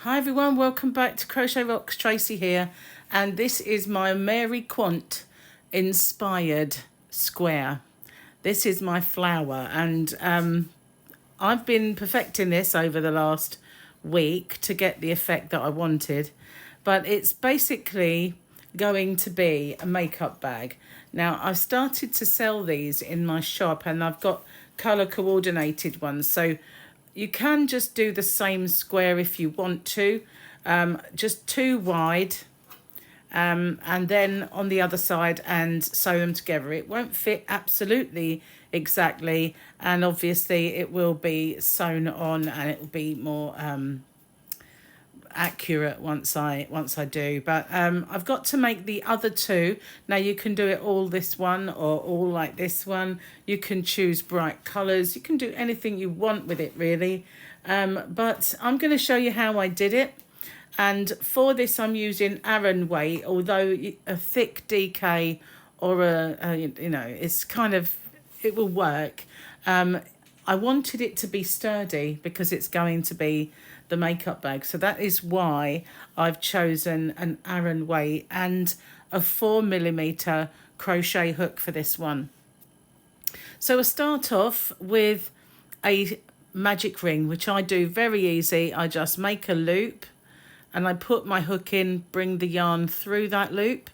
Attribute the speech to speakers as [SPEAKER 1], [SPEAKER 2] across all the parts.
[SPEAKER 1] Hi everyone, welcome back to Crochet Rocks. Tracy here, and this is my Mary Quant inspired square. This is my flower, and I've been perfecting this over the last week to get the effect that I wanted, but it's basically going to be a makeup bag. Now I've started to sell these in my shop, and I've got color coordinated ones, so you can just do the same square if you want to, just two wide, and then on the other side and sew them together. It won't fit absolutely exactly, and obviously it will be sewn on and it will be more accurate once I do. But I've got to make the other two. Now you can do it all this one or all like this one. You can choose bright colors. You can do anything you want with it really. But I'm going to show you how I did it. And for this I'm using Aran weight, although a thick DK or it's kind of, it will work. I wanted it to be sturdy because it's going to be the makeup bag. So that is why I've chosen an Aran weight and a 4mm crochet hook for this one. So we'll start off with a magic ring, which I do very easy. I just make a loop and I put my hook in, bring the yarn through that loop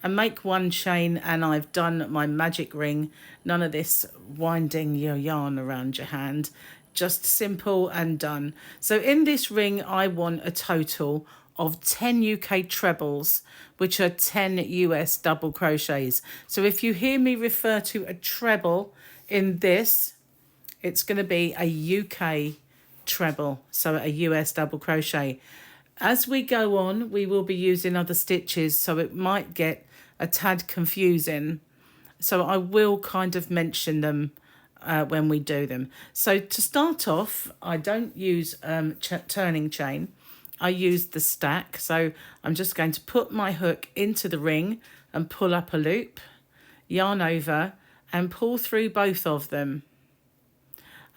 [SPEAKER 1] and make one chain, and I've done my magic ring. None of this winding your yarn around your hand, just simple and done. So in this ring I want a total of 10 UK trebles, which are 10 US double crochets. So if you hear me refer to a treble in this, it's going to be a UK treble, so a US double crochet. As we go on, we will be using other stitches, so it might get a tad confusing. So I will kind of mention them when we do them. So to start off, I don't use turning chain. I use the stack. So I'm just going to put my hook into the ring and pull up a loop, yarn over and pull through both of them.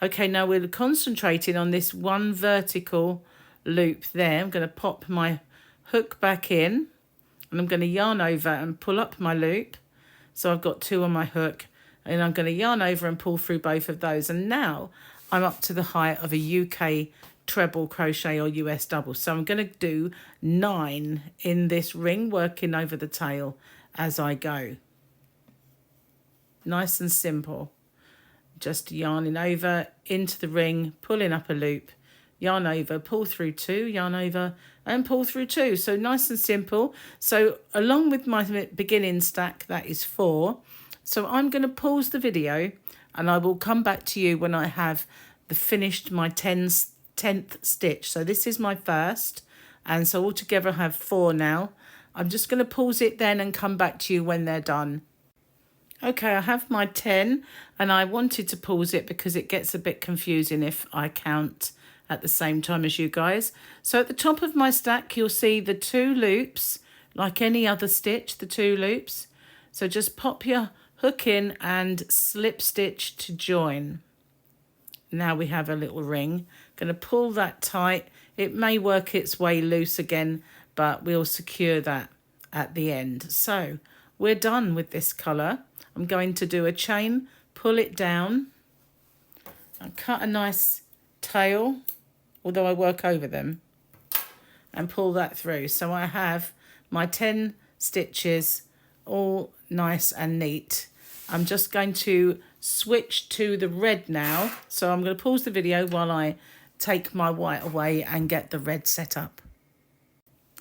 [SPEAKER 1] Okay, now we're concentrating on this one vertical loop there. I'm going to pop my hook back in and I'm going to yarn over and pull up my loop. So I've got two on my hook, and I'm going to yarn over and pull through both of those. And now I'm up to the height of a UK treble crochet or US double. So I'm going to do 9 in this ring, working over the tail as I go. Nice and simple. Just yarning over into the ring, pulling up a loop, yarn over, pull through 2, yarn over and pull through 2. So nice and simple. So along with my beginning stack, that is 4. So I'm going to pause the video and I will come back to you when I have finished my 10th stitch. So this is my first, and so altogether I have 4 now. I'm just going to pause it then and come back to you when they're done. Okay, I have my 10 and I wanted to pause it because it gets a bit confusing if I count at the same time as you guys. So at the top of my stack you'll see the 2 loops, like any other stitch, the 2 loops. So just pop your hook in and slip stitch to join. Now we have a little ring. Going to pull that tight. It may work its way loose again, but we'll secure that at the end. So we're done with this colour. I'm going to do a chain, pull it down and cut a nice tail, although I work over them, and pull that through. So I have my 10 stitches all nice and neat. I'm just going to switch to the red now. So I'm going to pause the video while I take my white away and get the red set up.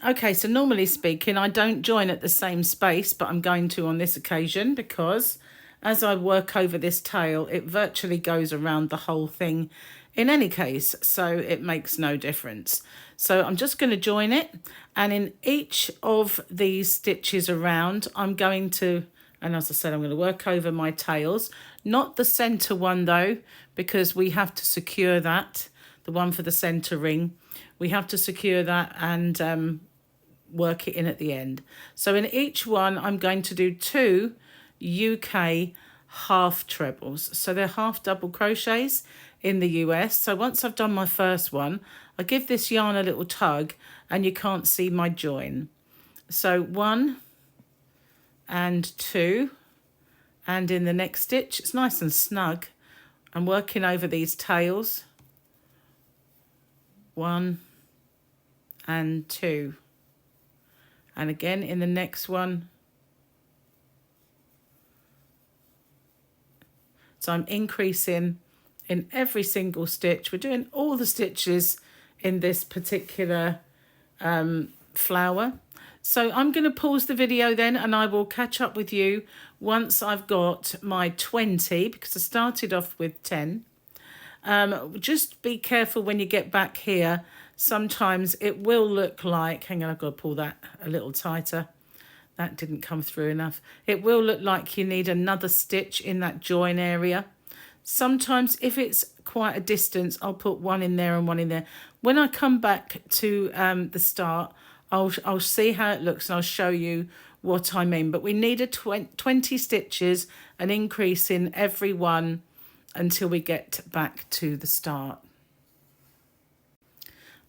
[SPEAKER 1] Okay, so normally speaking, I don't join at the same space, but I'm going to on this occasion because as I work over this tail, it virtually goes around the whole thing in any case, so it makes no difference. So I'm just going to join it, and in each of these stitches around, I'm going to, and as I said, I'm going to work over my tails, not the center one though, because we have to secure that, the one for the center ring. We have to secure that and work it in at the end. So in each one, I'm going to do 2 UK half trebles. So they're half double crochets. in the US. So once I've done my first one, I give this yarn a little tug and you can't see my join. So 1 and 2, and in the next stitch, it's nice and snug. I'm working over these tails. 1 and 2. And again in the next one. So I'm increasing in every single stitch. We're doing all the stitches in this particular flower. So I'm going to pause the video then, and I will catch up with you once I've got my 20, because I started off with 10. Just be careful when you get back here. Sometimes it will look like, hang on, I've got to pull that a little tighter. That didn't come through enough. It will look like you need another stitch in that join area. Sometimes if it's quite a distance, I'll put one in there and one in there. When I come back to the start, I'll see how it looks and I'll show you what I mean. But we need a 20 stitches, an increase in every one until we get back to the start.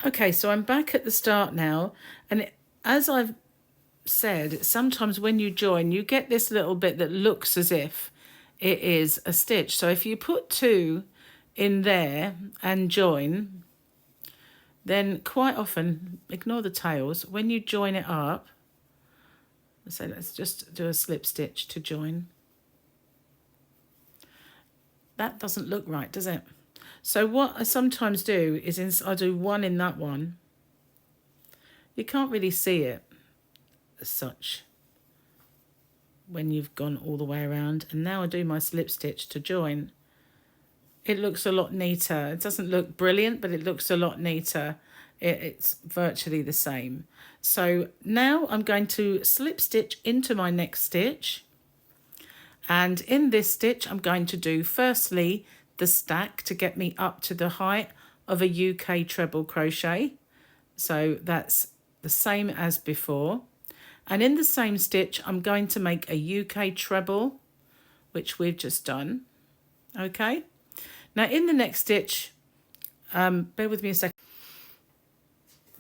[SPEAKER 1] Okay, so I'm back at the start now, and as I've said, sometimes when you join, you get this little bit that looks as if it is a stitch. So if you put 2 in there and join, then quite often, ignore the tails, when you join it up, so let's just do a slip stitch to join. That doesn't look right, does it? So what I sometimes do is I do 1 in that one. You can't really see it as such when you've gone all the way around. And now I do my slip stitch to join. It looks a lot neater. It doesn't look brilliant, but it looks a lot neater. It's virtually the same. So now I'm going to slip stitch into my next stitch. And in this stitch, I'm going to do firstly the stack to get me up to the height of a UK treble crochet. So that's the same as before. And in the same stitch, I'm going to make a UK treble, which we've just done. Okay. Now in the next stitch, bear with me a second.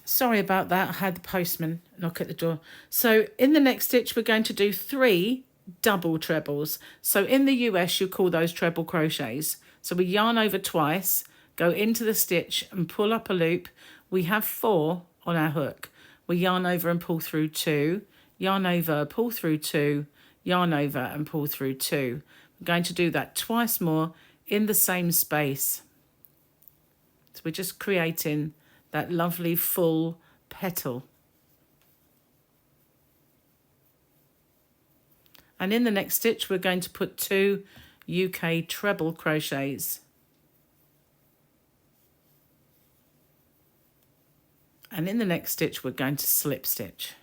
[SPEAKER 1] Sorry about that. I had the postman knock at the door. So in the next stitch, we're going to do 3 double trebles. So in the US, you call those treble crochets. So we yarn over twice, go into the stitch and pull up a loop. We have 4 on our hook. We yarn over and pull through 2, yarn over, pull through 2, yarn over and pull through 2. We're going to do that twice more in the same space. So we're just creating that lovely full petal. And in the next stitch, we're going to put 2 UK treble crochets. And in the next stitch, we're going to slip stitch,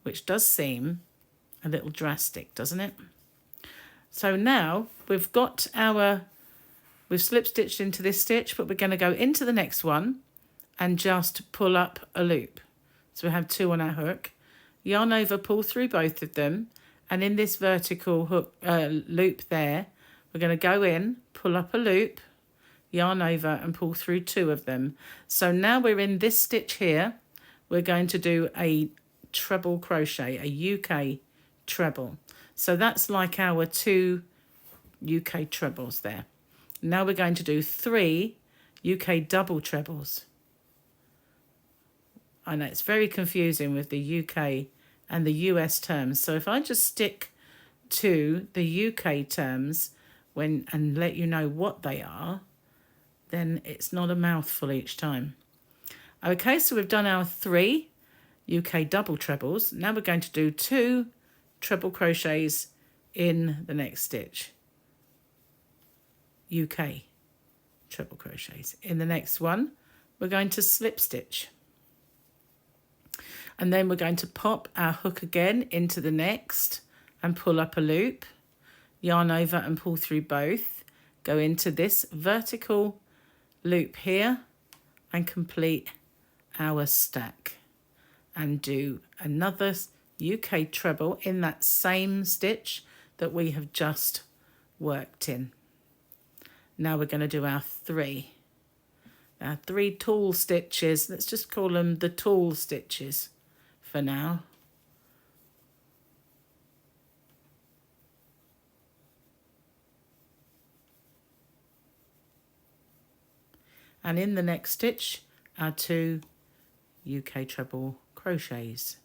[SPEAKER 1] which does seem a little drastic, doesn't it? So now we've slip stitched into this stitch, but we're going to go into the next one and just pull up a loop. So we have 2 on our hook, yarn over, pull through both of them. And in this vertical hook loop there, we're going to go in, pull up a loop, yarn over and pull through 2 of them. So now we're in this stitch here. We're going to do a treble crochet, a UK treble. So that's like our 2 UK trebles there. Now we're going to do 3 UK double trebles. I know it's very confusing with the UK and the US terms. So if I just stick to the UK terms and let you know what they are, then it's not a mouthful each time. Okay, so we've done our 3 UK double trebles. Now we're going to do 2 treble crochets in the next stitch. UK treble crochets. In the next one, we're going to slip stitch. And then we're going to pop our hook again into the next and pull up a loop, yarn over and pull through both, go into this vertical loop here and complete our stack and do another UK treble in that same stitch that we have just worked in. Now we're going to do our three tall stitches. Let's just call them the tall stitches for now. And in the next stitch, our 2 UK treble crochets.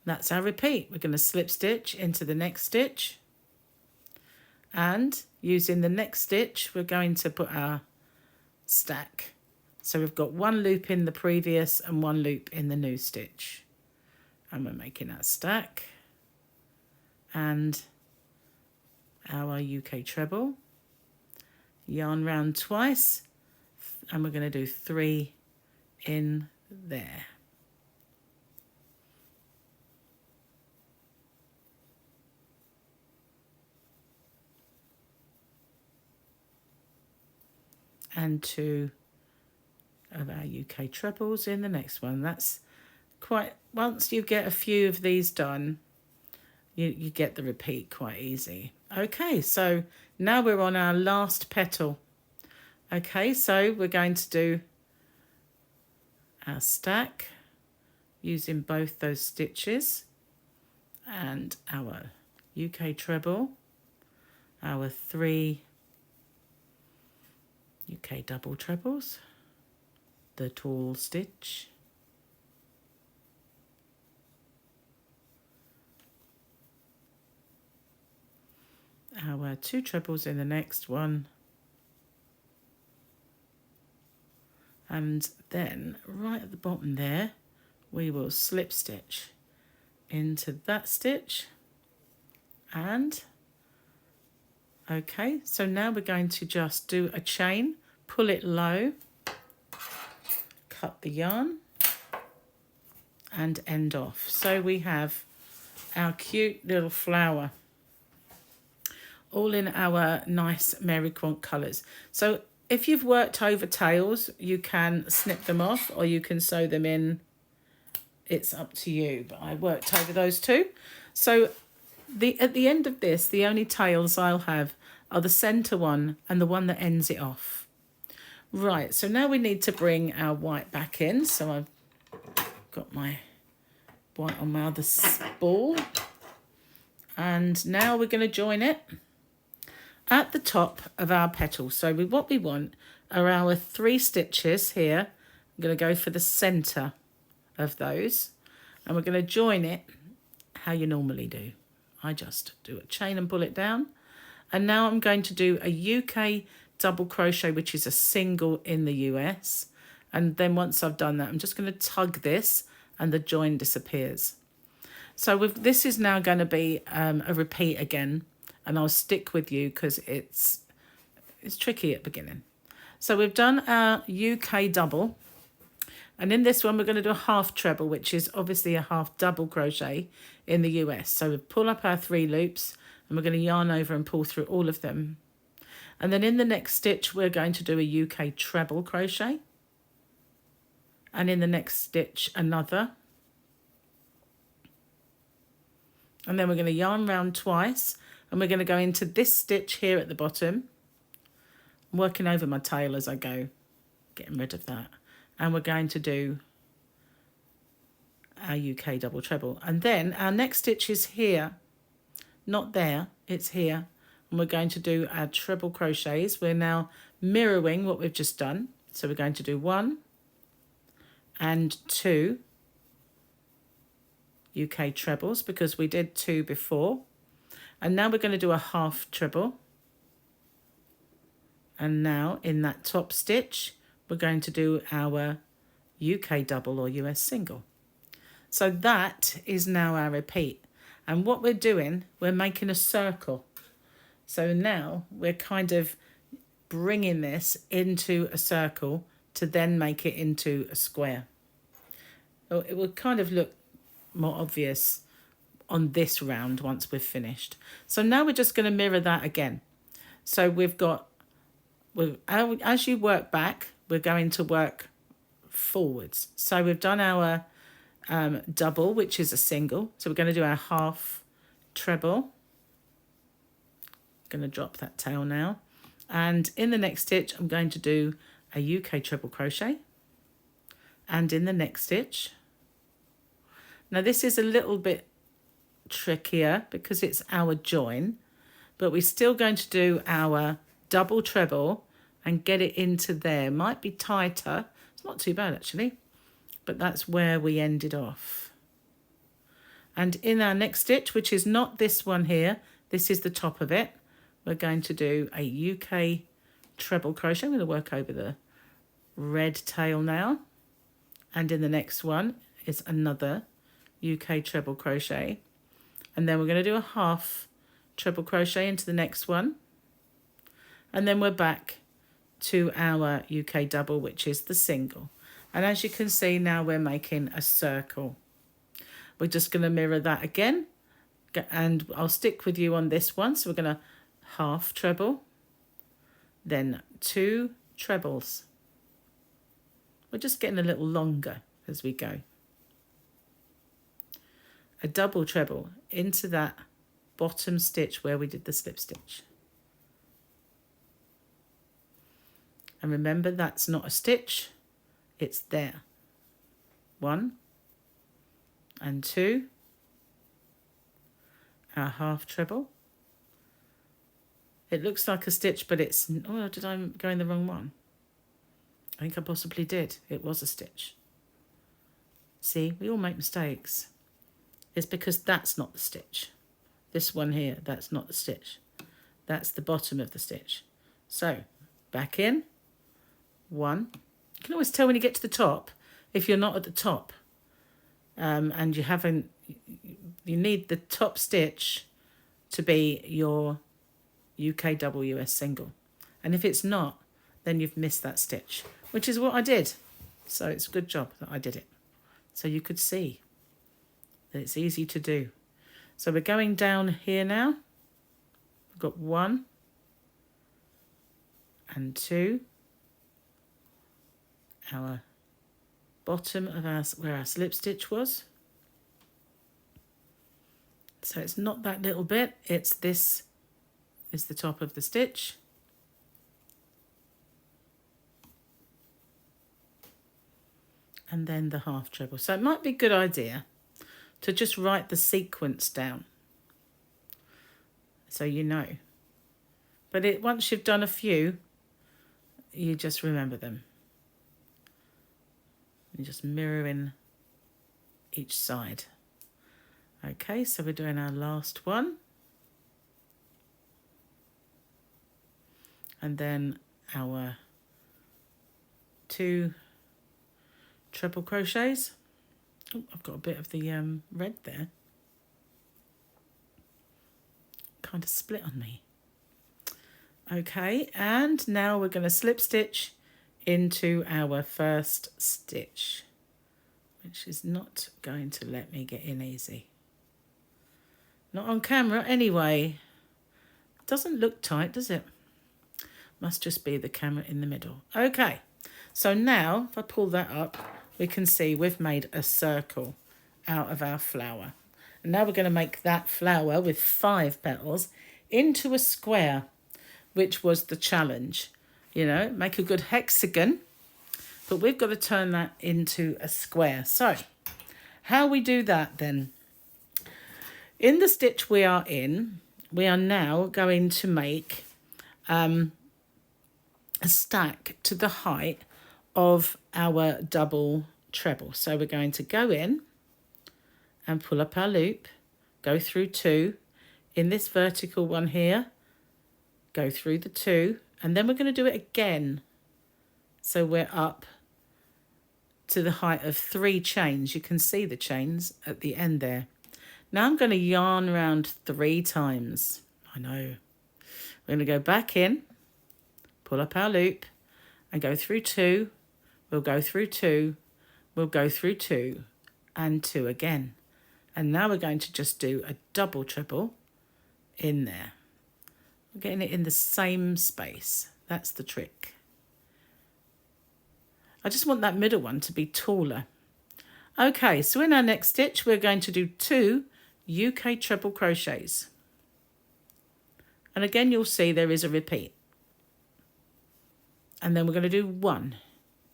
[SPEAKER 1] That's our repeat. We're going to slip stitch into the next stitch, and using the next stitch we're going to put our stack. So we've got 1 loop in the previous and 1 loop in the new stitch, and we're making our stack and our UK treble, yarn round twice, and we're going to do 3 in there. And 2 of our UK trebles in the next one. That's quite, once you get a few of these done, you get the repeat quite easy. Okay, so now we're on our last petal. Okay, so we're going to do our stack using both those stitches and our UK treble, our 3 UK double trebles, the tall stitch, our 2 trebles in the next one, and then right at the bottom there we will slip stitch into that stitch. And okay, so now we're going to just do a chain, pull it low, cut the yarn and end off. So we have our cute little flower all in our nice Mary Quant colours. So if you've worked over tails, you can snip them off or you can sew them in. It's up to you, but I worked over those two. So at the end of this, the only tails I'll have are the centre one and the one that ends it off. Right, so now we need to bring our white back in. So I've got my white on my other spool. And now we're going to join it at the top of our petal. So what we want are our 3 stitches here. I'm going to go for the centre of those. And we're going to join it how you normally do. I just do a chain and pull it down. And now I'm going to do a UK double crochet, which is a single in the US. And then once I've done that, I'm just going to tug this and the join disappears. So this is now going to be a repeat again. And I'll stick with you because it's tricky at the beginning. So we've done our UK double. And in this one, we're going to do a half treble, which is obviously a half double crochet in the US. So we pull up our 3 loops and we're going to yarn over and pull through all of them. And then in the next stitch, we're going to do a UK treble crochet. And in the next stitch, another. And then we're going to yarn round twice. And we're going to go into this stitch here at the bottom. I'm working over my tail as I go, getting rid of that. And we're going to do our UK double treble. And then our next stitch is here. Not there, it's here. And we're going to do our treble crochets. We're now mirroring what we've just done. So we're going to do 1 and 2 UK trebles because we did 2 before. And now we're going to do a half treble. And now in that top stitch, we're going to do our UK double or US single. So that is now our repeat. And what we're doing, we're making a circle. So now we're kind of bringing this into a circle to then make it into a square. It will kind of look more obvious on this round once we've finished. So now we're just going to mirror that again. So we've got, as you work back, we're going to work forwards. So we've done our double, which is a single. So we're going to do our half treble, going to drop that tail now. And in the next stitch, I'm going to do a UK treble crochet. And in the next stitch, now this is a little bit trickier because it's our join, but we're still going to do our double treble and get it into there. Might be tighter. It's not too bad actually, but that's where we ended off. And in our next stitch, which is not this one here, this is the top of it, we're going to do a UK treble crochet. I'm going to work over the red tail now. And in the next one is another UK treble crochet. And then we're going to do a half treble crochet into the next one. And then we're back to our UK double, which is the single. And as you can see now, we're making a circle. We're just going to mirror that again. And I'll stick with you on this one. So we're going to half treble, then 2 trebles. We're just getting a little longer as we go. A double treble into that bottom stitch where we did the slip stitch. And remember, that's not a stitch, it's there. 1 and 2, our half treble. It looks like a stitch, but it's, oh, did I go in the wrong one? I think I possibly did. It was a stitch. See, we all make mistakes. It's because that's not the stitch. This one here, that's not the stitch. That's the bottom of the stitch. So, back in. 1. You can always tell when you get to the top if you're not at the top. And you haven't, you need the top stitch to be your UK double US single. And if it's not, then you've missed that stitch, which is what I did. So it's a good job that I did it. So you could see that it's easy to do. So we're going down here now. We've got 1 and 2. Our bottom of our, where our slip stitch was. So it's not that little bit, it's this is the top of the stitch. And then the half treble. So it might be a good idea to just write the sequence down so you know. But once you've done a few, you just remember them. And just mirror in each side. Okay, so we're doing our last one. And then our 2 treble crochets. Oh, I've got a bit of the red there. Kind of split on me. Okay, and now we're going to slip stitch into our first stitch, which is not going to let me get in easy. Not on camera anyway. Doesn't look tight, does it? Must just be the camera in the middle. Okay, so now if I pull that up, we can see we've made a circle out of our flower. And now we're going to make that flower with 5 petals into a square, which was the challenge. You know, make a good hexagon, but we've got to turn that into a square. So how we do that then? In the stitch we are in, we are now going to make a stack to the height of our double treble. So we're going to go in and pull up our loop, go through 2. In this vertical one here, go through the 2. And then we're going to do it again. So we're up to the height of 3 chains. You can see the chains at the end there. Now I'm going to yarn around 3 times. I know. We're going to go back in, pull up our loop, and go through 2. We'll go through 2. We'll go through 2 and 2 again. And now we're going to just do a double treble in there. We're getting it in the same space. That's the trick. I just want that middle one to be taller. Okay, so in our next stitch, we're going to do 2 UK treble crochets. And again, you'll see there is a repeat. And then we're going to do 1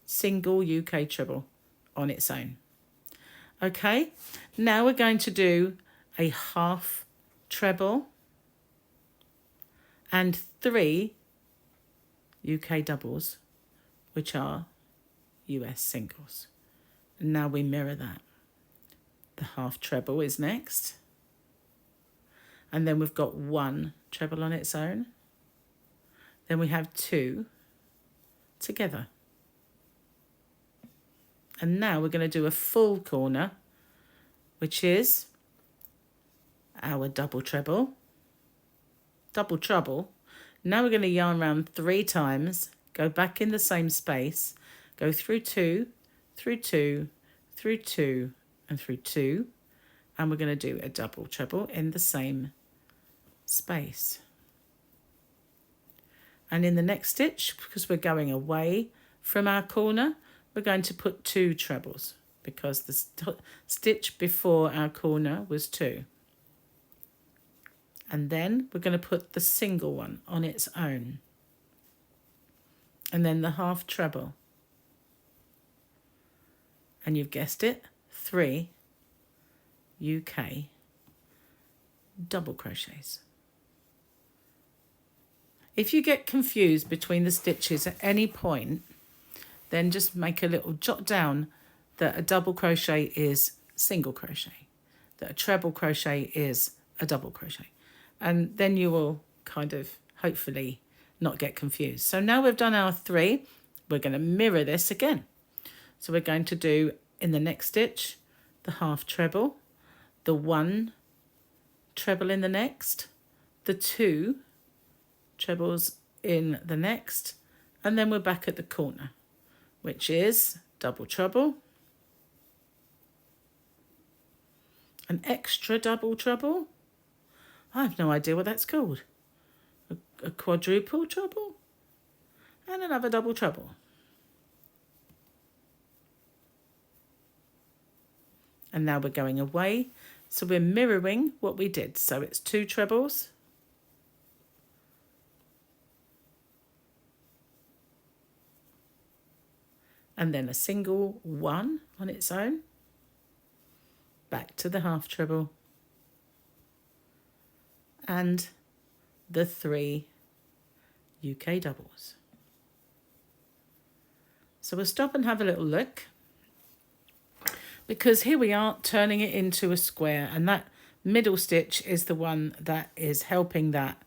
[SPEAKER 1] single UK treble on its own. Okay, now we're going to do a half treble and 3 UK doubles, which are US singles. And now we mirror that. The half treble is next. And then we've got 1 treble on its own. Then we have 2 together. And now we're going to do a full corner, which is our double treble. Double treble. Now we're going to yarn around 3 times, go back in the same space, go through 2, through 2, through 2, and through 2. And we're going to do a double treble in the same space. And in the next stitch, because we're going away from our corner, we're going to put 2 trebles because the stitch before our corner was 2. And then we're going to put the single one on its own. And then the half treble. And you've guessed it, 3 UK double crochets. If you get confused between the stitches at any point, then just make a little jot down that a double crochet is single crochet, that a treble crochet is a double crochet. And then you will kind of hopefully not get confused. So now we've done our 3, we're going to mirror this again. So we're going to do in the next stitch, the half treble, the 1 treble in the next, the 2 trebles in the next, and then we're back at the corner, which is double treble, an extra double treble. I have no idea what that's called. A quadruple treble and another double treble. And now we're going away, so we're mirroring what we did. So it's 2 trebles, and then a single 1 on its own, back to the half treble, and the 3 UK doubles. So we'll stop and have a little look, because here we are turning it into a square, and that middle stitch is the one that is helping that.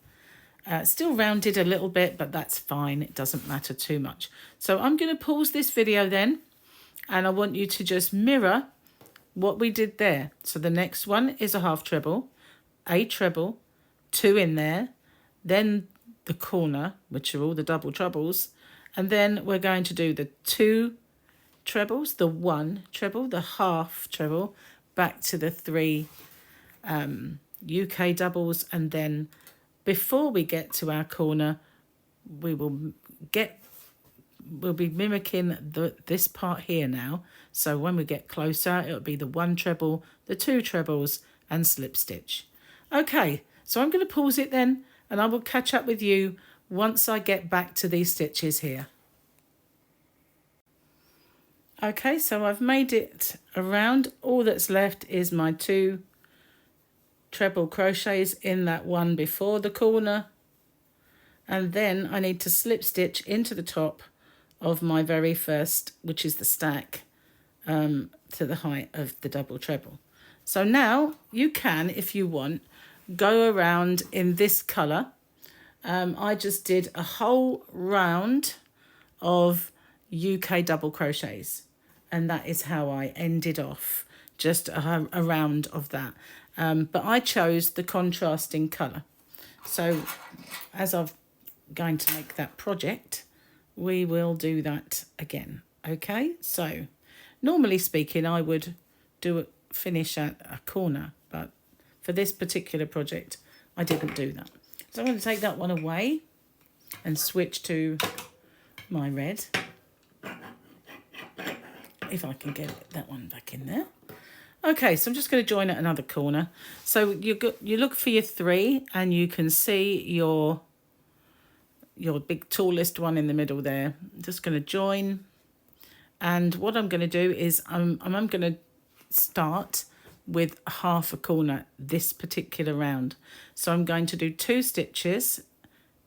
[SPEAKER 1] Still rounded a little bit, but that's fine. It doesn't matter too much. So I'm going to pause this video then, and I want you to just mirror what we did there. So the next one is a half treble, a treble, 2 in there, then the corner, which are all the double trebles, and then we're going to do the 2 trebles, the 1 treble, the half treble, back to the 3 UK doubles, and then before we get to our corner, we'll be mimicking this part here now. So when we get closer, it'll be the 1 treble, the 2 trebles, and slip stitch. Okay, so I'm going to pause it then, and I will catch up with you once I get back to these stitches here. Okay, so I've made it around. All that's left is my 2 treble crochets in that one before the corner, and then I need to slip stitch into the top of my very first, which is the stack, to the height of the double treble. So now you can, if you want, go around in this colour. I just did a whole round of UK double crochets, and that is how I ended off, just a round of that. But I chose the contrasting colour. So as I'm going to make that project, we will do that again. Okay, so normally speaking, I would finish at a corner, but for this particular project, I didn't do that. So I'm going to take that one away and switch to my red. If I can get that one back in there. Okay, so I'm just going to join at another corner. So you look for your 3 and you can see your big tallest one in the middle there. I'm just going to join, and what I'm going to do is I'm going to start with half a corner this particular round. So I'm going to do 2 stitches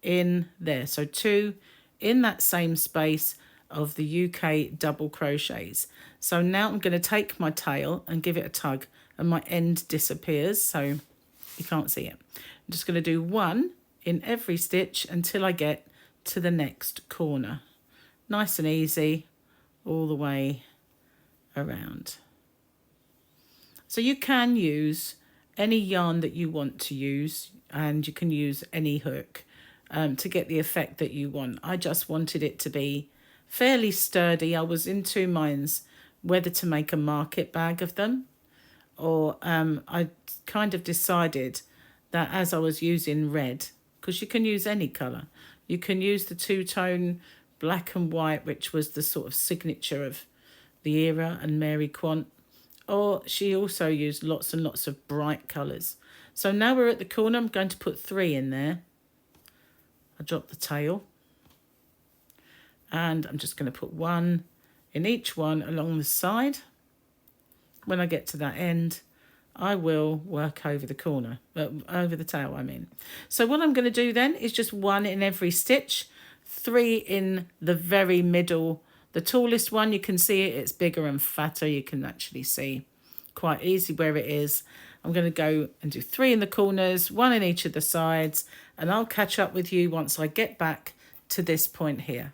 [SPEAKER 1] in there, so 2 in that same space of the UK double crochets. So now I'm going to take my tail and give it a tug, and my end disappears, so you can't see it. I'm just going to do 1 in every stitch until I get to the next corner. Nice and easy all the way around. So you can use any yarn that you want to use, and you can use any hook to get the effect that you want. I just wanted it to be fairly sturdy. I was in 2 minds whether to make a market bag of them, or I kind of decided that as I was using red, because you can use any colour, you can use the 2-tone black and white, which was the sort of signature of the era and Mary Quant, or she also used lots and lots of bright colours. So now we're at the corner. I'm going to put 3 in there. I drop the tail, and I'm just going to put 1 in each one along the side. When I get to that end, I will work over the corner, over the tail, I mean. So what I'm going to do then is just 1 in every stitch, 3 in the very middle. The tallest one, you can see it, it's bigger and fatter. You can actually see quite easy where it is. I'm going to go and do 3 in the corners, 1 in each of the sides, and I'll catch up with you once I get back to this point here.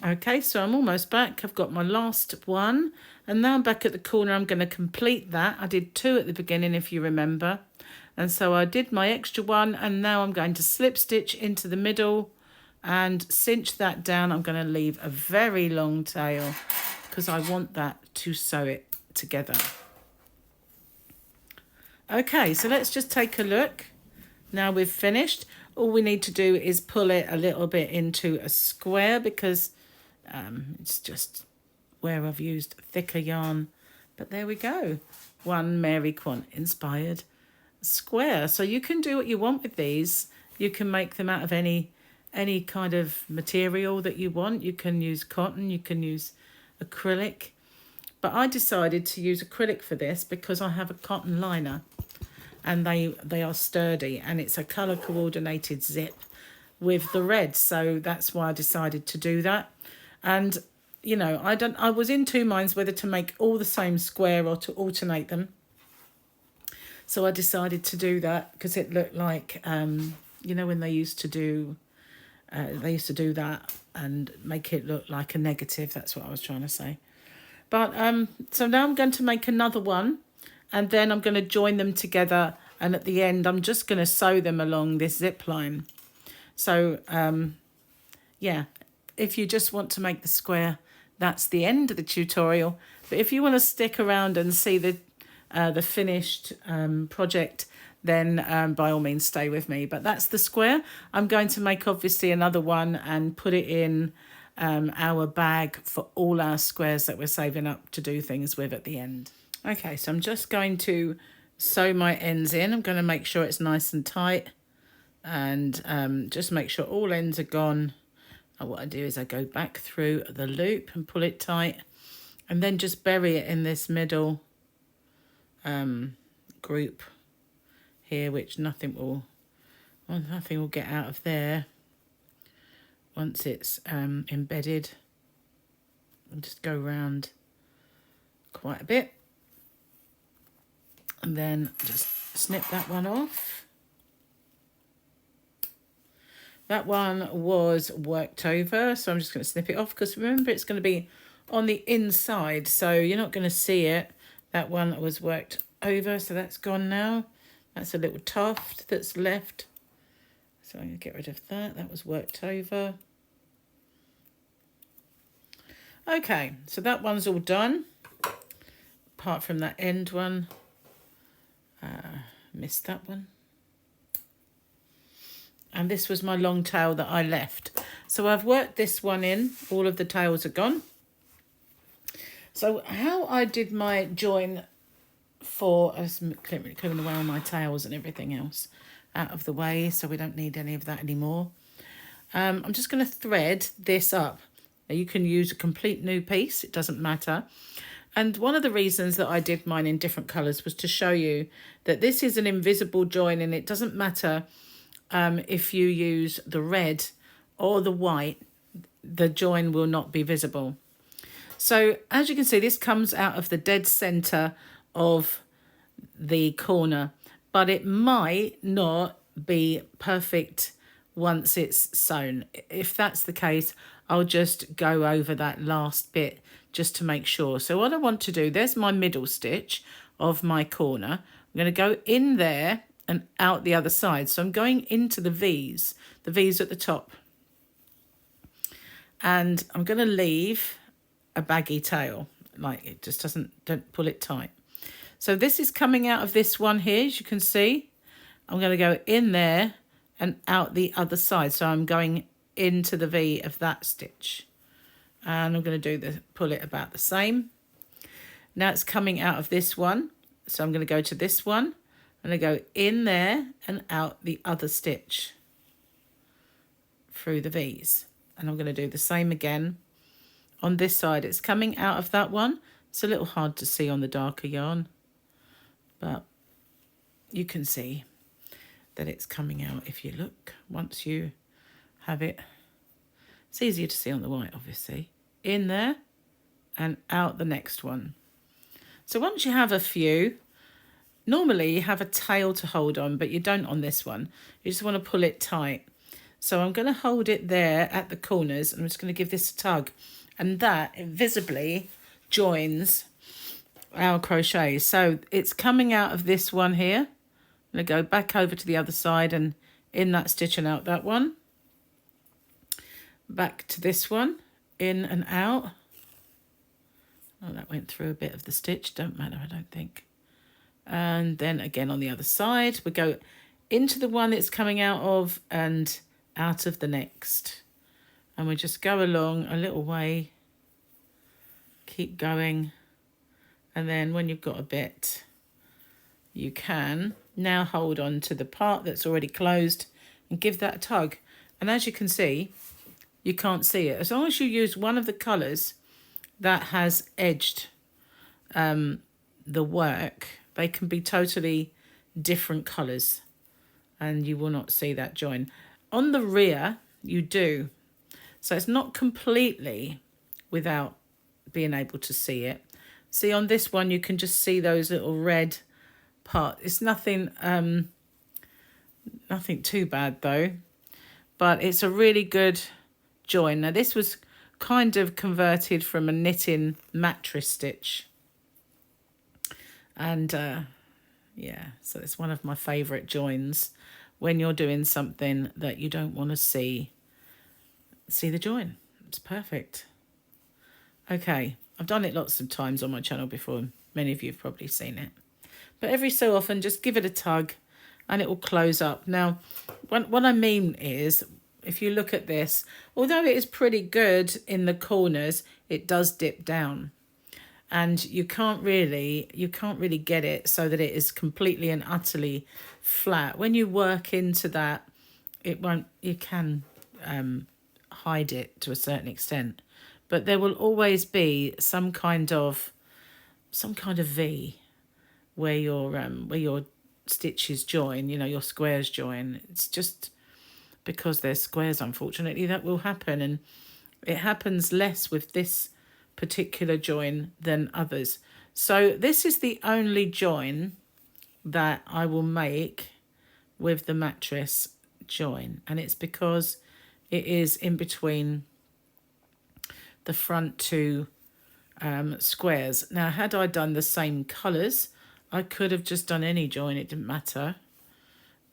[SPEAKER 1] Okay, so I'm almost back. I've got my last one, and now I'm back at the corner. I'm going to complete that. I did 2 at the beginning, if you remember. And so I did my extra one, and now I'm going to slip stitch into the middle and cinch that down. I'm going to leave a very long tail because I want that to sew it together. Okay, so let's just take a look. Now we've finished. All we need to do is pull it a little bit into a square, because it's just where I've used thicker yarn. But there we go. One Mary Quant inspired square. So you can do what you want with these. You can make them out of any kind of material that you want. You can use cotton, you can use acrylic. But I decided to use acrylic for this because I have a cotton liner, and they are sturdy, and it's a colour coordinated zip with the red. So that's why I decided to do that. And you know, I was in 2 minds whether to make all the same square or to alternate them. So I decided to do that because it looked like you know, when they used to do that and make it look like a negative. That's what I was trying to say. But so now I'm going to make another one, and then I'm going to join them together, and at the end I'm just going to sew them along this zip line. So yeah, if you just want to make the square, that's the end of the tutorial. But if you want to stick around and see the finished project, then by all means stay with me. But that's the square. I'm going to make obviously another one and put it in our bag for all our squares that we're saving up to do things with at the end. Okay, so I'm just going to sew my ends in. I'm going to make sure it's nice and tight, and just make sure all ends are gone. And what I do is I go back through the loop and pull it tight, and then just bury it in this middle group here, which nothing will get out of there once it's embedded. I'll just go round quite a bit, and then just snip that one off. That one was worked over, so I'm just going to snip it off, because remember, it's going to be on the inside, so you're not going to see it. That one was worked over, so that's gone now. That's a little tuft that's left, so I'm going to get rid of that. That was worked over. Okay, so that one's all done, apart from that end one. Missed that one. And this was my long tail that I left. So I've worked this one in. All of the tails are gone. So how I did my join for us, clearing away all my tails and everything else out of the way, so we don't need any of that anymore. I'm just going to thread this up. Now you can use a complete new piece, it doesn't matter. And one of the reasons that I did mine in different colours was to show you that this is an invisible join, and it doesn't matter if you use the red or the white, the join will not be visible. So as you can see, this comes out of the dead centre of the corner, but it might not be perfect once it's sewn. If that's the case, I'll just go over that last bit just to make sure. So what I want to do, there's my middle stitch of my corner. I'm going to go in there and out the other side. So I'm going into the V's at the top. And I'm going to leave a baggy tail, like it just don't pull it tight. So this is coming out of this one here, as you can see. I'm going to go in there and out the other side. So I'm going into the V of that stitch. And I'm going to pull it about the same. Now it's coming out of this one. So I'm going to go to this one. I'm going to go in there and out the other stitch through the V's. And I'm going to do the same again on this side. It's coming out of that one. It's a little hard to see on the darker yarn, but you can see that it's coming out if you look. Once you have it, it's easier to see on the white, obviously. In there and out the next one. So once you have a few, normally you have a tail to hold on, but you don't on this one. You just want to pull it tight. So I'm going to hold it there at the corners, and I'm just going to give this a tug, and that visibly joins our crochet. So it's coming out of this one here. I'm going to go back over to the other side and in that stitch and out that one. Back to this one, in and out. Oh, that went through a bit of the stitch. Don't matter, I don't think. And then again on the other side, we go into the one it's coming out of and out of the next. And we just go along a little way, keep going. And then when you've got a bit, you can now hold on to the part that's already closed and give that a tug. And as you can see, you can't see it. As long as you use one of the colours that has edged the work, they can be totally different colours and you will not see that join. On the rear, you do. So it's not completely without being able to see it. See, on this one, you can just see those little red parts. It's nothing, nothing too bad though, but it's a really good join. Now this was kind of converted from a knitting mattress stitch. And yeah, so it's one of my favourite joins when you're doing something that you don't want to see the join. It's perfect. Okay, I've done it lots of times on my channel before. Many of you have probably seen it. But every so often, just give it a tug and it will close up. Now, what I mean is, if you look at this, although it is pretty good in the corners, it does dip down. And you can't really get it so that it is completely and utterly flat. When you work into that, you can hide it to a certain extent, but there will always be some kind of V where your stitches join, your squares join. It's just because they're squares, unfortunately, that will happen, and it happens less with this particular join than others. So this is the only join that I will make with the mattress join, and it's because it is in between the front two squares. Now, had I done the same colours, I could have just done any join, it didn't matter,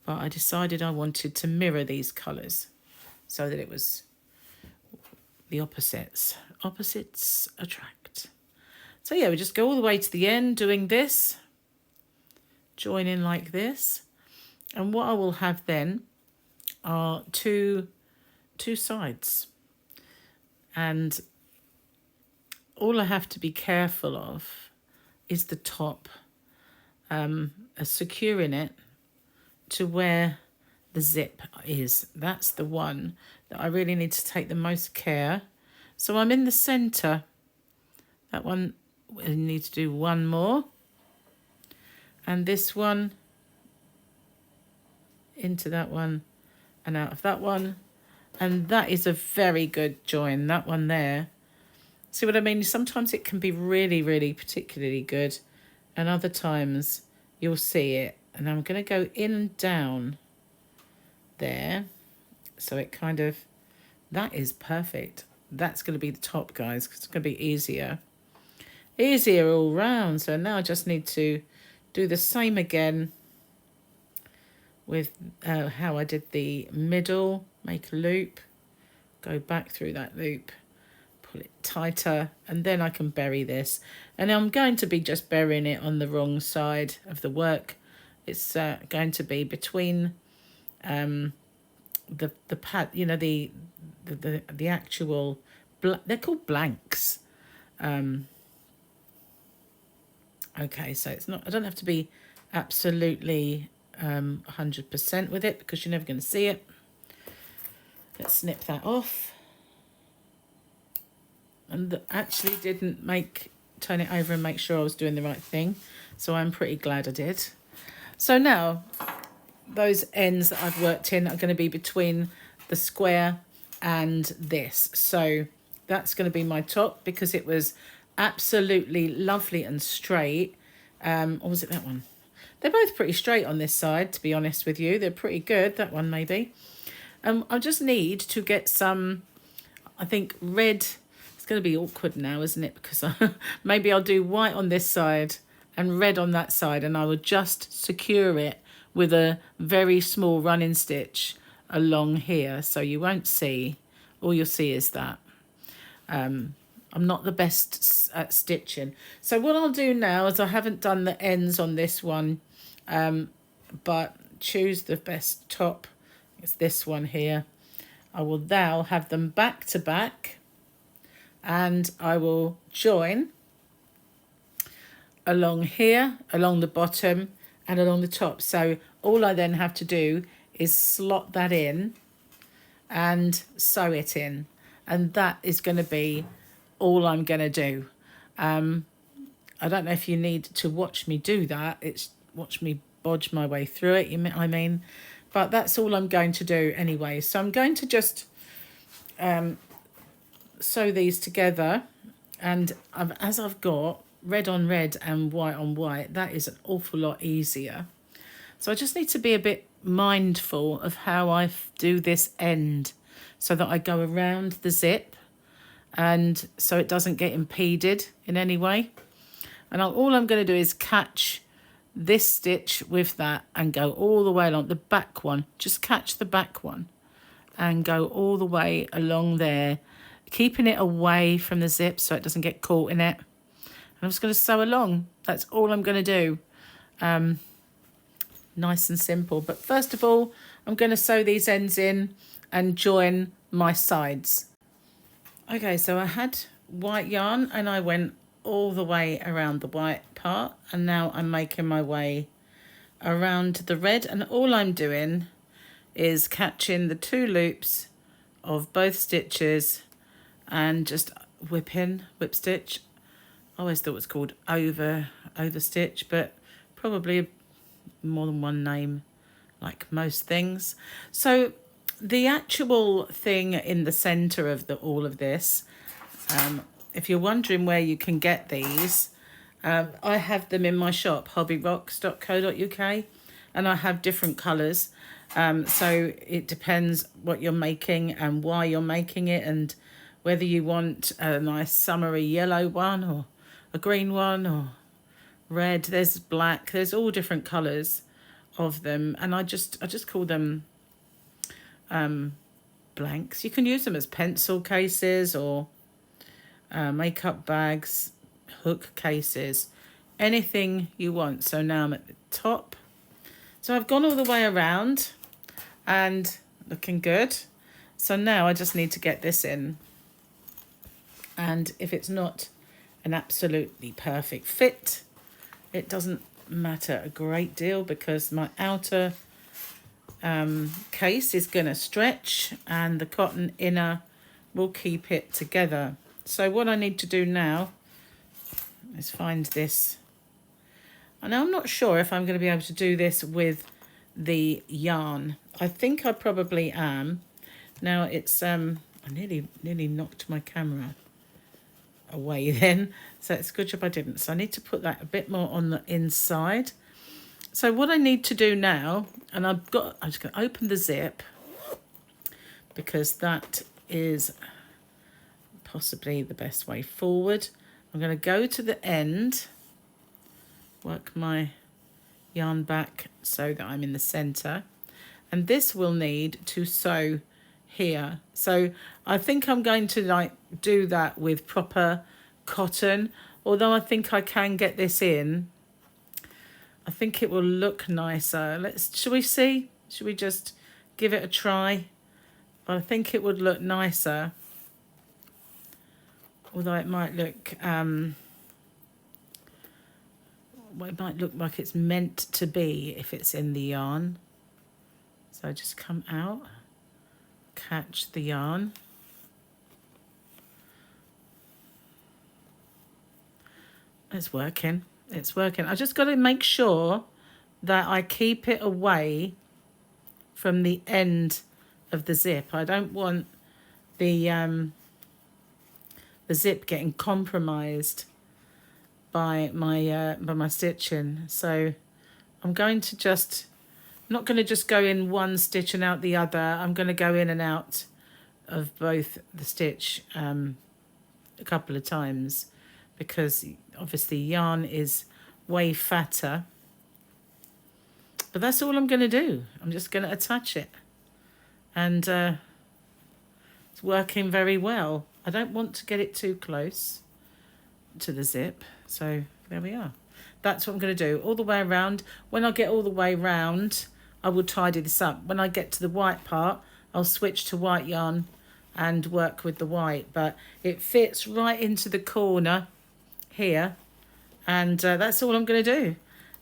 [SPEAKER 1] but I decided I wanted to mirror these colours so that it was the opposites. Opposites attract. So yeah, we just go all the way to the end doing this, join in like this, and what I will have then are two sides, and all I have to be careful of is the top. securing it to where the zip is. That's the one that I really need to take the most care. So I'm in the center. That one, we need to do one more. And this one into that one and out of that one. And that is a very good join, that one there. See what I mean? Sometimes it can be really, really particularly good. And other times you'll see it. And I'm going to go in and down there. So it kind of, that is perfect. That's going to be the top, guys, because it's going to be easier. Easier all round. So now I just need to do the same again with how I did the middle. Make a loop, go back through that loop, pull it tighter, and then I can bury this. And I'm going to be just burying it on the wrong side of the work. It's going to be between the pad, you know, the actual, they're called blanks. Okay, so it's not, I don't have to be absolutely 100% with it because you're never going to see it. Let's snip that off. And actually didn't turn it over and make sure I was doing the right thing. So I'm pretty glad I did. So now those ends that I've worked in are going to be between the square and this. So that's going to be my top because it was absolutely lovely and straight. Or was it that one? They're both pretty straight on this side, to be honest with you. They're pretty good. That one maybe. I just need to get some, I think, red. It's going to be awkward now, isn't it? Because maybe I'll do white on this side and red on that side, and I will just secure it with a very small running stitch along here. So you won't see, all you'll see is that. I'm not the best at stitching. So what I'll do now is I haven't done the ends on this one, but choose the best top. It's this one here. I will now have them back to back and I will join along here, along the bottom and along the top. So all I then have to do is slot that in and sew it in. And that is going to be all I'm going to do. I don't know if you need to watch me do that. It's watch me bodge my way through it, I mean. But that's all I'm going to do anyway. So I'm going to just sew these together. And as I've got red on red and white on white, that is an awful lot easier. So I just need to be a bit mindful of how I do this end so that I go around the zip and so it doesn't get impeded in any way. And all I'm going to do is catch this stitch with that and go all the way along the back one. Just catch the back one and go all the way along there, keeping it away from the zip so it doesn't get caught in it. And I'm just going to sew along. That's all I'm going to do. Nice and simple. But first of all, I'm going to sew these ends in and join my sides. Okay, so I had white yarn and I went all the way around the white part, and now I'm making my way around the red, and all I'm doing is catching the two loops of both stitches and just whip stitch. I always thought it was called over stitch, but probably more than one name like most things. So the actual thing in the center of all of this, if you're wondering where you can get these, I have them in my shop, hobbyrocks.co.uk, and I have different colours. So it depends what you're making and why you're making it, and whether you want a nice summery yellow one or a green one or red. There's black. There's all different colours of them, and I just call them blanks. You can use them as pencil cases or makeup bags, hook cases, anything you want. So now I'm at the top. So I've gone all the way around and looking good. So now I just need to get this in. And if it's not an absolutely perfect fit, it doesn't matter a great deal because my outer case is going to stretch and the cotton inner will keep it together. So what I need to do now is find this. And I'm not sure if I'm going to be able to do this with the yarn. I think I probably am. Now it's I nearly knocked my camera away then, so it's a good job I didn't. So I need to put that a bit more on the inside. So what I need to do now, and I'm just going to open the zip because that is possibly the best way forward. I'm going to go to the end, work my yarn back so that I'm in the center, and this will need to sew here. So I think I'm going to like do that with proper cotton, although I think I can get this in. I think it will look nicer. Shall we see? Should we just give it a try? I think it would look nicer, although it might look well, it might look like it's meant to be if it's in the yarn. So just come out, catch the yarn, it's working. It's working. I just got to make sure that I keep it away from the end of the zip. I don't want the zip getting compromised by my stitching. So I'm going to not going to just go in one stitch and out the other. I'm going to go in and out of both the stitch a couple of times, because obviously yarn is way fatter. But that's all I'm going to do. I'm just going to attach it. And it's working very well. I don't want to get it too close to the zip. So there we are. That's what I'm going to do all the way around. When I get all the way around, I will tidy this up. When I get to the white part, I'll switch to white yarn and work with the white. But it fits right into the corner here, and that's all I'm going to do.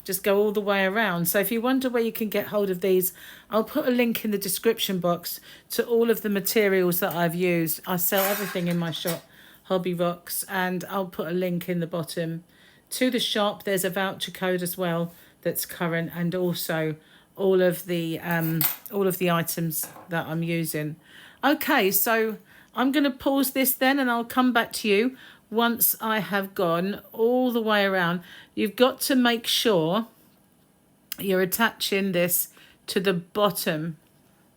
[SPEAKER 1] Just go all the way around. So if you wonder where you can get hold of these, I'll put a link in the description box to all of the materials that I've used. I sell everything in my shop, Hobby Rocks, and I'll put a link in the bottom to the shop. There's a voucher code as well that's current, and also all of the items that I'm using. Okay, so I'm going to pause this then, and I'll come back to you once I have gone all the way around. You've got to make sure you're attaching this to the bottom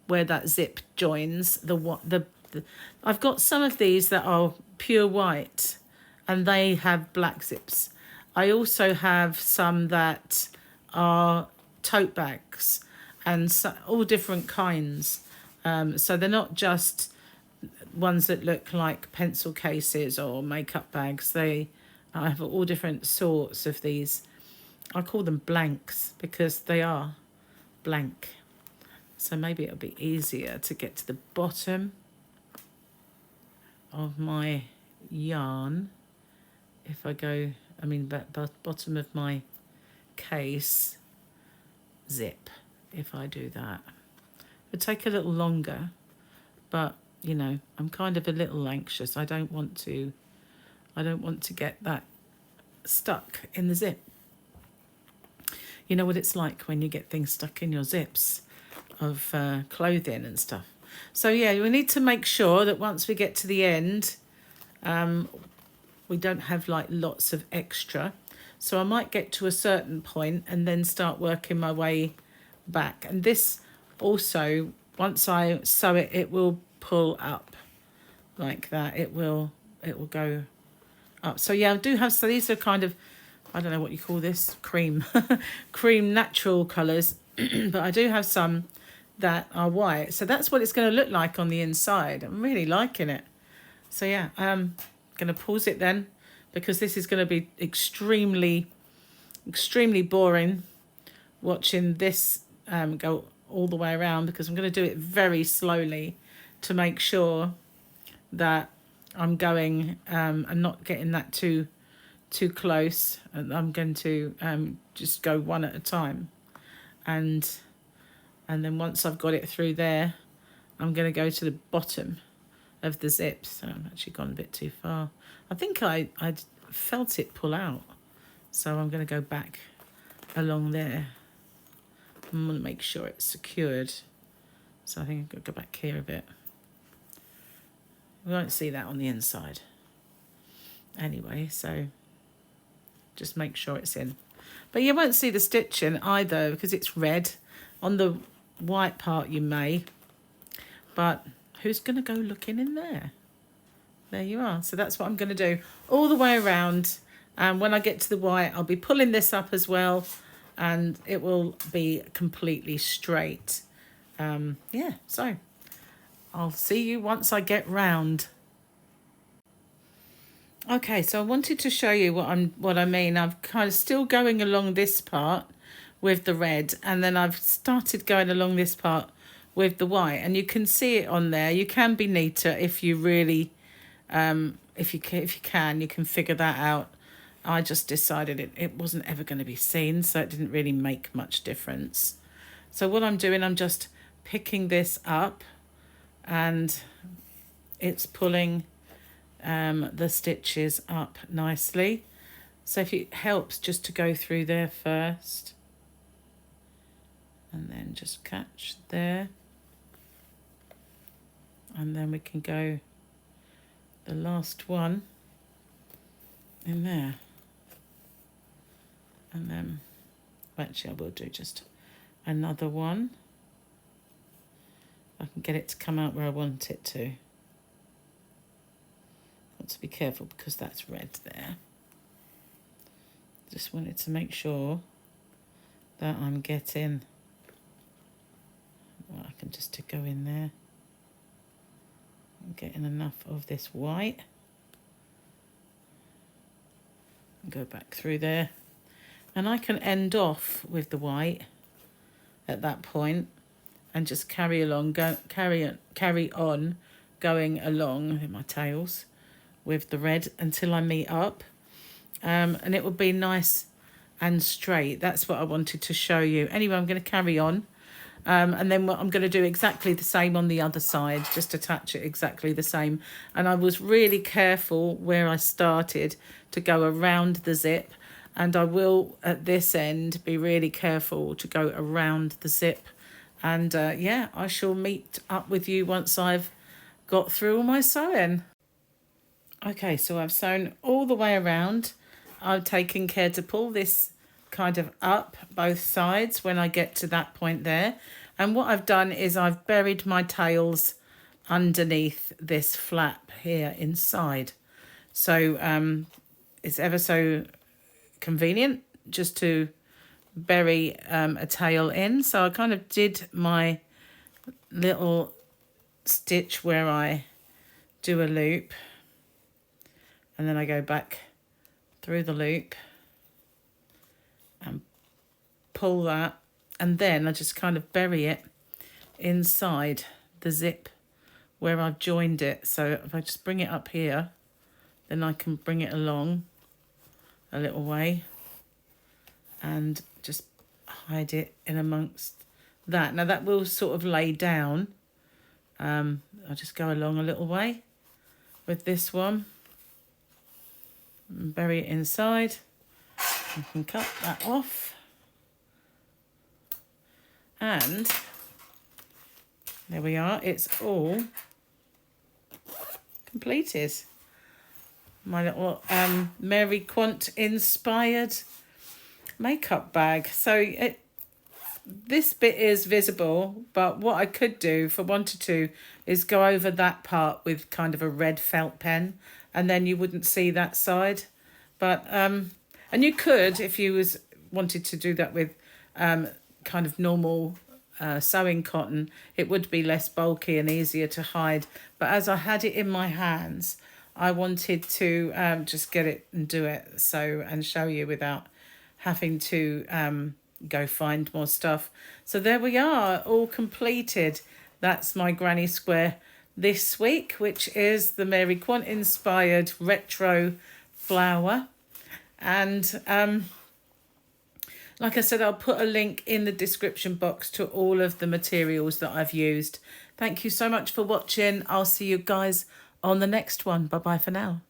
[SPEAKER 1] where that zip joins. I've got some of these that are pure white and they have black zips. I also have some that are tote bags, and all different kinds. So they're not just ones that look like pencil cases or makeup bags. I have all different sorts of these. I call them blanks because they are blank. So maybe it'll be easier to get to the bottom of my yarn if I go, bottom of my case zip, if I do that. It'll take a little longer, but you know, I'm kind of a little anxious. I don't want to get that stuck in the zip. You know what it's like when you get things stuck in your zips of clothing and stuff. So yeah, we need to make sure that once we get to the end, we don't have like lots of extra. So I might get to a certain point and then start working my way back. And this also, once I sew it, it will pull up like that. It will go up. So yeah, I do have, so these are kind of, I don't know what you call this, cream natural colours, but I do have some that are white. So that's what it's going to look like on the inside. I'm really liking it. So yeah, I'm going to pause it then, because this is going to be extremely boring watching this go all the way around, because I'm going to do it very slowly to make sure that I'm going and not getting that too too close, and I'm going to just go one at a time, and then once I've got it through there, I'm going to go to the bottom of the zip. So I've actually gone a bit too far. I think I felt it pull out, so I'm going to go back along there. I'm going to make sure it's secured, so I think I've got to go back here a bit. We won't see that on the inside anyway, so just make sure it's in. But you won't see the stitching either because it's red. On the white part you may, but who's going to go looking in there? There you are. So that's what I'm going to do all the way around, and when I get to the white I'll be pulling this up as well, and it will be completely straight. Yeah, so I'll see you once I get round. Okay, so I wanted to show you what I mean. I'm kind of still going along this part with the red, and then I've started going along this part with the white, and you can see it on there. You can be neater if you really if you can you can figure that out. I just decided it wasn't ever going to be seen, so it didn't really make much difference. So what I'm doing, I'm just picking this up, and it's pulling the stitches up nicely. So if it helps just to go through there first, and then just catch there, and then we can go the last one in there, and then actually I will do just another one. I can get it to come out where I want it to. Got to be careful because that's red there. Just wanted to make sure that I'm getting, well, I can just go in there. I'm getting enough of this white. Go back through there. And I can end off with the white at that point and just carry along, carry on going along in my tails with the red until I meet up. And it will be nice and straight. That's what I wanted to show you. Anyway, I'm going to carry on. And then what I'm going to do exactly the same on the other side, just attach it exactly the same. And I was really careful where I started to go around the zip, and I will at this end be really careful to go around the zip. And yeah, I shall meet up with you once I've got through all my sewing. Okay, so I've sewn all the way around. I've taken care to pull this kind of up both sides when I get to that point there. And what I've done is I've buried my tails underneath this flap here inside. So it's ever so convenient just to bury a tail in. So I kind of did my little stitch where I do a loop, and then I go back through the loop and pull that, and then I just kind of bury it inside the zip where I've joined it. So if I just bring it up here, then I can bring it along a little way and just hide it in amongst that. Now that will sort of lay down. I'll just go along a little way with this one and bury it inside. You can cut that off, and there we are. It's all completed. My little Mary Quant inspired makeup bag. So this bit is visible, but what I could do if I wanted to is go over that part with kind of a red felt pen, and then you wouldn't see that side. But and you could, if you wanted to do that with kind of normal sewing cotton, it would be less bulky and easier to hide. But as I had it in my hands, I wanted to just get it and do it and show you without having to go find more stuff. So there we are, all completed. That's my granny square this week, which is the Mary Quant inspired retro flower. And like I said, I'll put a link in the description box to all of the materials that I've used. Thank you so much for watching. I'll see you guys on the next one. Bye bye for now.